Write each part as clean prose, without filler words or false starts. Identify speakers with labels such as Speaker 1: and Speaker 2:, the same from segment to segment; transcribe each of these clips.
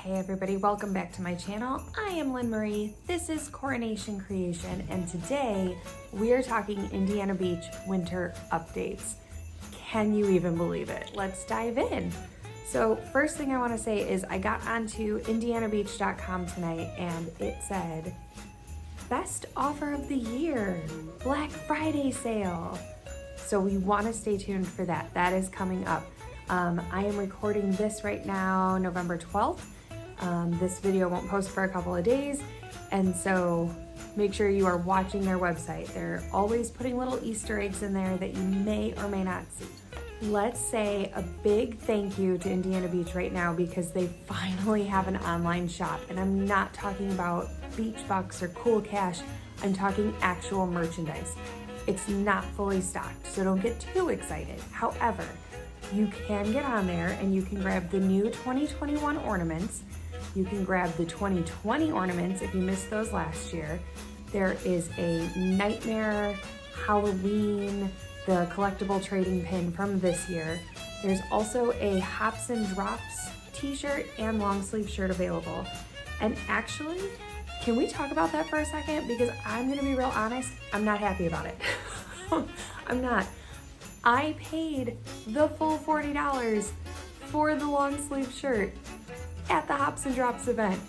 Speaker 1: Hey everybody, welcome back to my channel. I am Lynn Marie, this is Coronation Creation, and today we are talking Indiana Beach winter updates. Can you even believe it? Let's dive in. So first thing I want to say is I got onto indianabeach.com tonight and it said, best offer of the year, Black Friday sale. So we want to stay tuned for that. That is coming up. I am recording this right now, November 12th. This video won't post for a couple of days, and so make sure you are watching their website. They're always putting little Easter eggs in there that you may or may not see. Let's say a big thank you to Indiana Beach right now because they finally have an online shop, and I'm not talking about beach bucks or cool cash. I'm talking actual merchandise. It's not fully stocked, so don't get too excited. However, you can get on there and you can grab the new 2021 ornaments. You can grab the 2020 ornaments if you missed those last year. There is a Nightmare, Halloween, the collectible trading pin from this year. There's also a Hops and Drops t-shirt and long sleeve shirt available. And actually, can we talk about that for a second? Because I'm gonna be real honest, I'm not happy about it. I'm not. I paid the full $40 for the long sleeve shirt at the Hops and Drops event.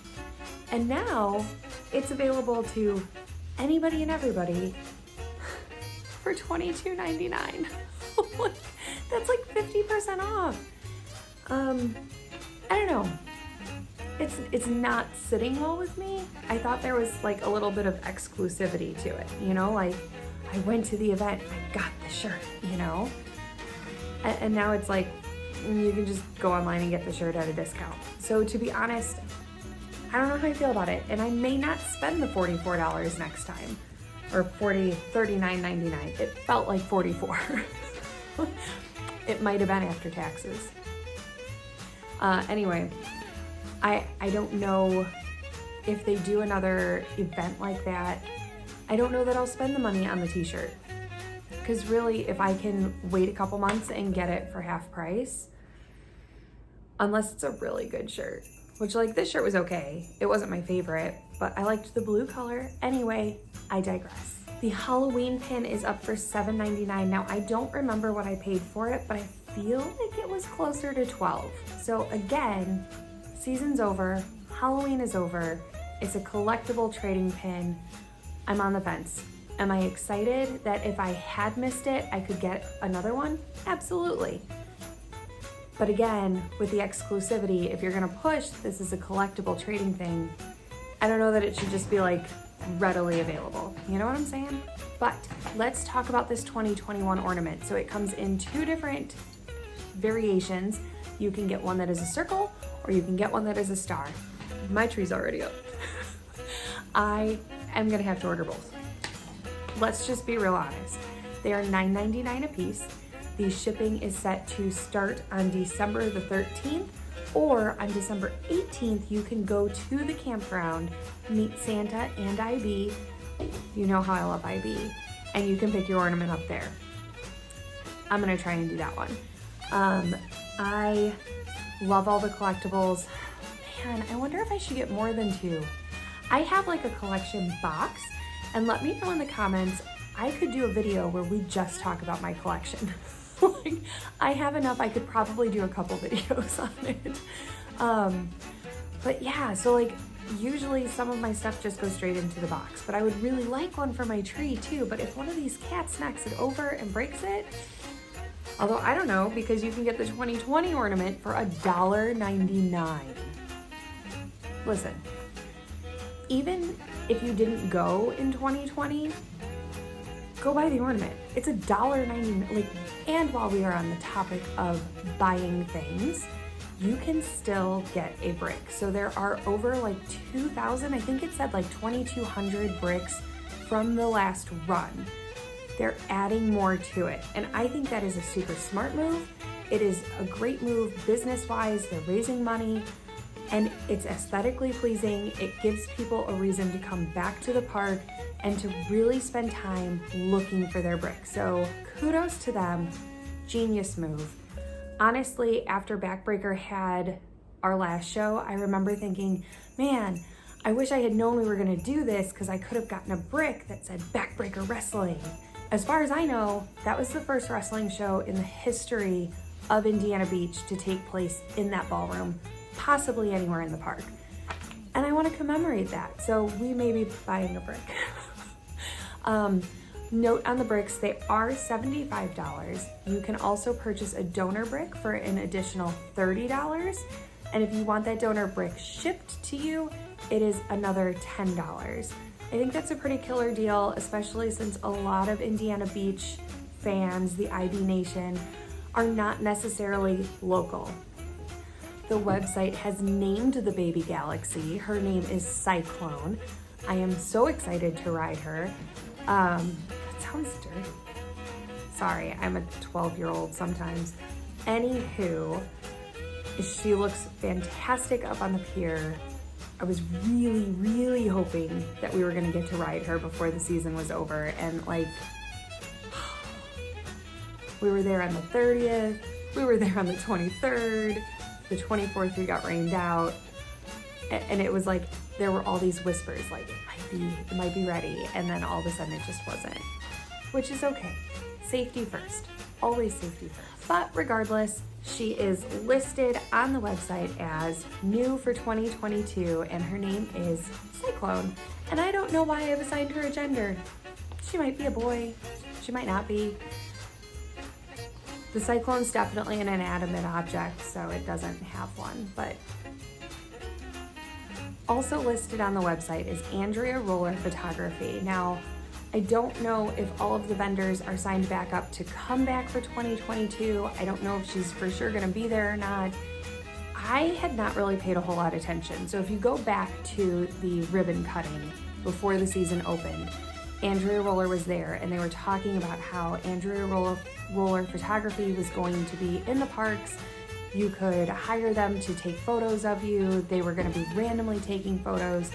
Speaker 1: And now it's available to anybody and everybody for $22.99. That's like 50% off. I don't know. It's not sitting well with me. I thought there was like a little bit of exclusivity to it, you know, like I went to the event, I got the shirt, you know? And now it's like, you can just go online and get the shirt at a discount. So to be honest, I don't know how I feel about it. And I may not spend the $44 next time, or $39.99. It felt like $44. It might have been after taxes. Anyway, I don't know if they do another event like that. I don't know that I'll spend the money on the t-shirt. Because really, if I can wait a couple months and get it for half price, unless it's a really good shirt, which like this shirt was okay. It wasn't my favorite, but I liked the blue color. Anyway, I digress. The Halloween pin is up for $7.99. Now, I don't remember what I paid for it, but I feel like it was closer to $12. So again, season's over, Halloween is over. It's a collectible trading pin. I'm on the fence. Am I excited that if I had missed it, I could get another one? Absolutely. But again, with the exclusivity, if you're gonna push this is a collectible trading thing, I don't know that it should just be like readily available. You know what I'm saying? But let's talk about this 2021 ornament. So it comes in two different variations. You can get one that is a circle, or you can get one that is a star. My tree's already up. I am gonna have to order both. Let's just be real honest. They are $9.99 a piece. The shipping is set to start on December the 13th, or on December 18th, you can go to the campground, meet Santa and IB. You know how I love IB. And you can pick your ornament up there. I'm gonna try and do that one. I love all the collectibles. Man, I wonder if I should get more than two. I have like a collection box, and let me know in the comments. I could do a video where we just talk about my collection. Like, I have enough, I could probably do a couple videos on it. But yeah, so like usually some of my stuff just goes straight into the box, but I would really like one for my tree too. But if one of these cats knocks it over and breaks it, although I don't know, because you can get the 2020 ornament for $1.99. Listen, even if you didn't go in 2020, go buy the ornament. It's $1.99. Like, and while we are on the topic of buying things, you can still get a brick. So there are over like 2,000, I think it said like 2,200 bricks from the last run. They're adding more to it. And I think that is a super smart move. It is a great move business-wise. They're raising money and it's aesthetically pleasing. It gives people a reason to come back to the park and to really spend time looking for their bricks. So kudos to them, genius move. Honestly, after Backbreaker had our last show, I remember thinking, man, I wish I had known we were gonna do this because I could have gotten a brick that said Backbreaker Wrestling. As far as I know, that was the first wrestling show in the history of Indiana Beach to take place in that ballroom, possibly anywhere in the park. And I want to commemorate that, so we may be buying a brick. Note on the bricks, they are $75. You can also purchase a donor brick for an additional $30. And if you want that donor brick shipped to you, it is another $10. I think that's a pretty killer deal, especially since a lot of Indiana Beach fans, the IB Nation, are not necessarily local. The website has named the baby galaxy. Her name is Cyclone. I am so excited to ride her. It sounds dirty. Sorry, I'm a 12-year-old sometimes. Anywho, she looks fantastic up on the pier. I was really, really hoping that we were gonna get to ride her before the season was over, and like, we were there on the 30th, we were there on the 23rd, the 24th we got rained out, and it was like, there were all these whispers like, it might be ready, and then all of a sudden it just wasn't, which is okay. Safety first, always safety first. But regardless, she is listed on the website as new for 2022, and her name is Cyclone. And I don't know why I've assigned her a gender. She might be a boy, she might not be. The Cyclone's definitely an inanimate object, so it doesn't have one, but also listed on the website is Andrea Roller Photography. Now, I don't know if all of the vendors are signed back up to come back for 2022. I don't know if she's for sure gonna be there or not. I had not really paid a whole lot of attention. So if you go back to the ribbon cutting before the season opened, Andrea Roller was there, and they were talking about how Andrea Roller Photography was going to be in the parks. You could hire them to take photos of you. They were gonna be randomly taking photos.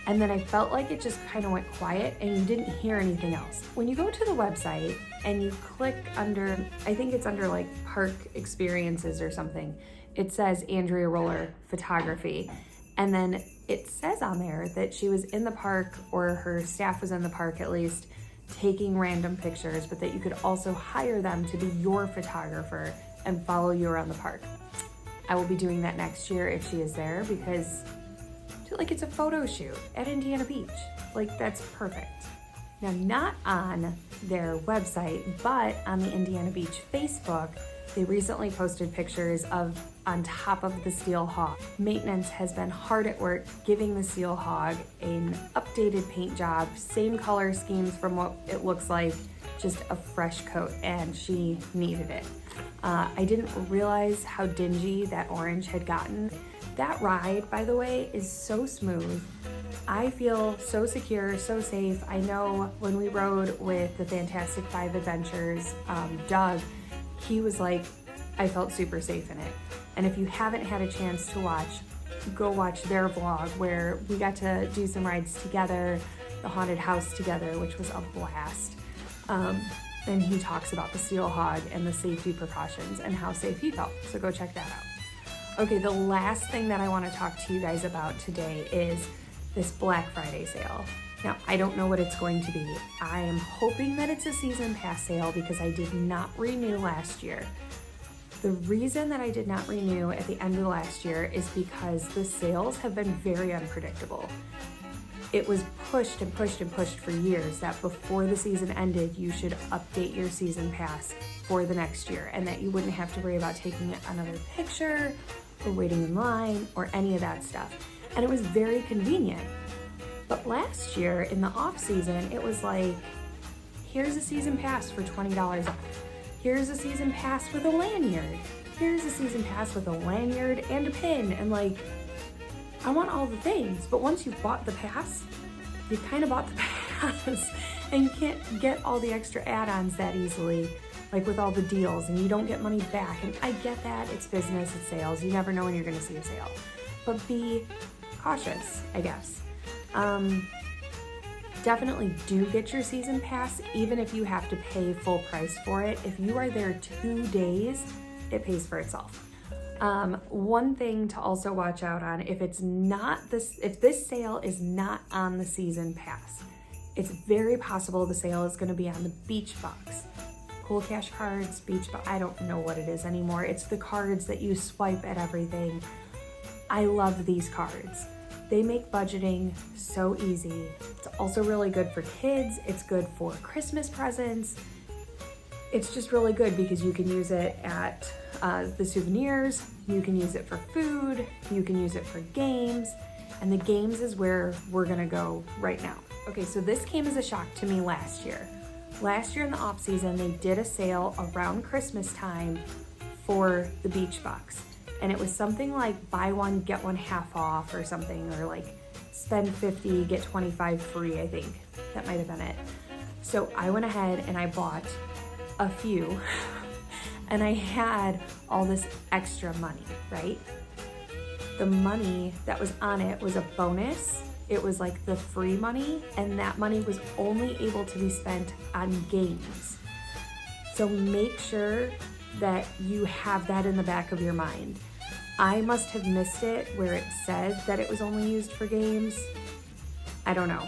Speaker 1: And then I felt like it just kind of went quiet and you didn't hear anything else. When you go to the website and you click under, I think it's under like park experiences or something, it says Andrea Roller Photography. And then it says on there that she was in the park, or her staff was in the park at least, taking random pictures, but that you could also hire them to be your photographer and follow you around the park. I will be doing that next year if she is there, because like it's a photo shoot at Indiana Beach. Like, that's perfect. Now, not on their website, but on the Indiana Beach Facebook, they recently posted pictures of on top of the Steel Hog. Maintenance has been hard at work giving the Steel Hog an updated paint job, same color schemes from what it looks like, just a fresh coat, and she needed it. I didn't realize how dingy that orange had gotten. That ride, by the way, is so smooth. I feel so secure, so safe. I know when we rode with the Fantastic Five Adventures, Doug, he was like, I felt super safe in it. And if you haven't had a chance to watch, go watch their vlog where we got to do some rides together, the haunted house together, which was a blast. And he talks about the Steel Hog and the safety precautions and how safe he felt. So go check that out. Okay, the last thing that I want to talk to you guys about today is this Black Friday sale. Now, I don't know what it's going to be. I am hoping that it's a season pass sale because I did not renew last year. The reason that I did not renew at the end of last year is because the sales have been very unpredictable. It was pushed and pushed and pushed for years that before the season ended, you should update your season pass for the next year, and that you wouldn't have to worry about taking another picture or waiting in line or any of that stuff. And it was very convenient. But last year in the off season, it was like, here's a season pass for $20 off. Here's a season pass with a lanyard. Here's a season pass with a lanyard and a pin. And like, I want all the things, but once you've bought the pass, you kind of bought the pass, and you can't get all the extra add-ons that easily, like with all the deals, and you don't get money back. And I get that, it's business, it's sales, you never know when you're gonna see a sale, but be cautious, I guess. Definitely do get your season pass, even if you have to pay full price for it. If you are there 2 days, it pays for itself. One thing to also watch out on, if this sale is not on the season pass, it's very possible the sale is going to be on the beach bucks. Cool Cash cards, beach bucks, I don't know what it is anymore. It's the cards that you swipe at everything. I love these cards. They make budgeting so easy. It's also really good for kids. It's good for Christmas presents. It's just really good because you can use it at the souvenirs, you can use it for food, you can use it for games, and the games is where we're gonna go right now. Okay, so this came as a shock to me last year. Last year in the off season, they did a sale around Christmas time for the beach bucks. And it was something like buy one, get one half off or something, or like spend 50, get 25 free, I think. That might have been it. So I went ahead and I bought a few and I had all this extra money, right? The money that was on it was a bonus. It was like the free money, and that money was only able to be spent on games. So make sure that you have that in the back of your mind. I must have missed it where it said that it was only used for games. I don't know,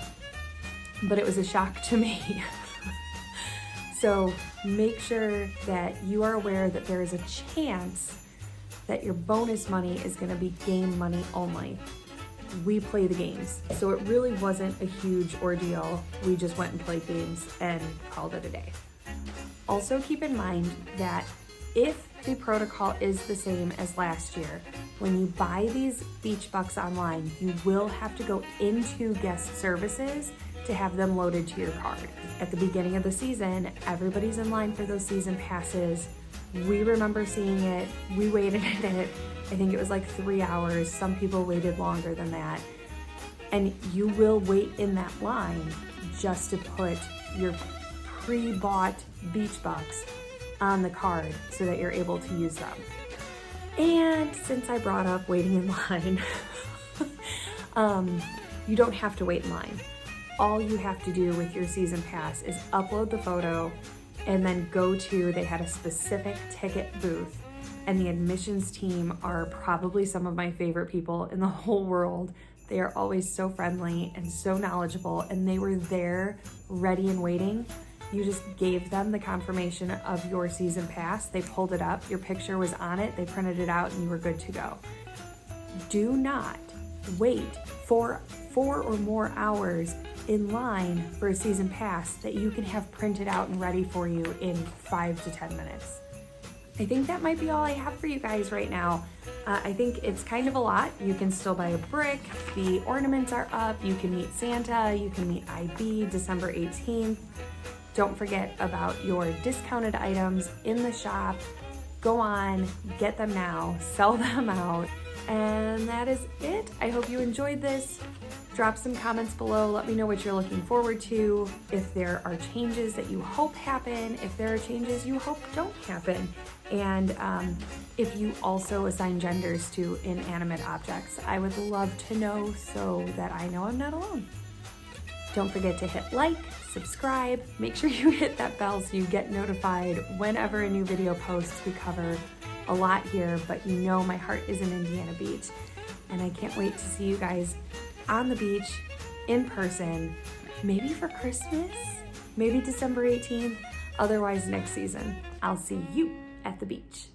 Speaker 1: but it was a shock to me. So make sure that you are aware that there is a chance that your bonus money is going to be game money only. We play the games, so it really wasn't a huge ordeal. We just went and played games and called it a day. Also keep in mind that if the protocol is the same as last year, when you buy these beach bucks online, you will have to go into guest services to have them loaded to your card. At the beginning of the season, everybody's in line for those season passes. We remember seeing it, we waited in it. I think it was like 3 hours. Some people waited longer than that. And you will wait in that line just to put your pre-bought beach bucks on the card so that you're able to use them. And since I brought up waiting in line, you don't have to wait in line. All you have to do with your season pass is upload the photo and then they had a specific ticket booth, and the admissions team are probably some of my favorite people in the whole world. They are always so friendly and so knowledgeable, and they were there ready and waiting. You just gave them the confirmation of your season pass. They pulled it up, your picture was on it, they printed it out, and you were good to go. Do not wait for 4 or more hours in line for a season pass that you can have printed out and ready for you in 5 to 10 minutes. I think that might be all I have for you guys right now. I think it's kind of a lot. You can still buy a brick, the ornaments are up, you can meet Santa, you can meet IB December 18th. Don't forget about your discounted items in the shop. Go on, get them now, sell them out. And that is it. I hope you enjoyed this. Drop some comments below. Let me know what you're looking forward to. If there are changes that you hope happen, if there are changes you hope don't happen. And if you also assign genders to inanimate objects, I would love to know so that I know I'm not alone. Don't forget to hit like, subscribe, make sure you hit that bell so you get notified whenever a new video posts. We cover a lot here, but you know my heart is in Indiana Beach, and I can't wait to see you guys on the beach in person, maybe for Christmas, maybe December 18th, otherwise next season. I'll see you at the beach.